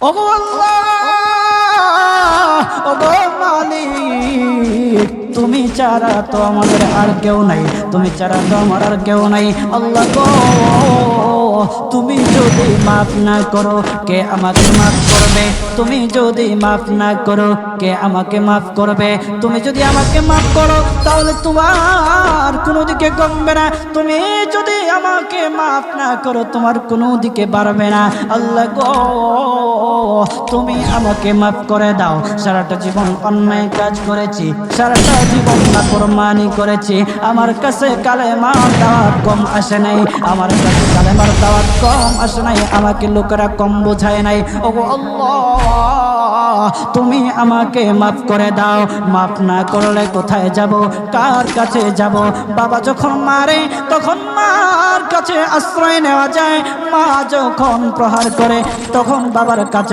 ওগো আল্লাহ, ওগো মালিক, তুমি ছাড়া তো আমাদের আর কেউ নাই, তুমি ছাড়া তো আমার আর কেউ নাই। আল্লাহ গো, তুমি যদি মাফ না করো কে আমাকে মাফ করবে? তুমি যদি মাফ না করো কে আমাকে মাফ করবে? তুমি যদি আমাকে মাফ করো তাহলে তোমার কোনো দিকে কমবে না, তুমি যদি আমাকে মাফ না করো তোমার কোনো দিকে বাড়বে না। আল্লাহ গো, তুমি আমাকে মাফ করে দাও। সারাটা জীবন অন্যায় কাজ করেছি, সারাটা জীবন নাফরমানি করেছি, আমার কাছে কালেমার দাওয়াত কম আসে নাই, আমার কাছে কালেমার দাওয়াত কম আসে নাই, আমাকে লোকেরা কম বোঝায় নাই। ওগো আল্লাহ, তুমি আমাকে মাফ করে দাও। মাফ না করলে কোথায় যাব, কার কাছে যাব? বাবা যখন মারে তখন মার কাছে আশ্রয় নেওয়া যায়, মা যখন প্রহার করে তখন বাবার কাছে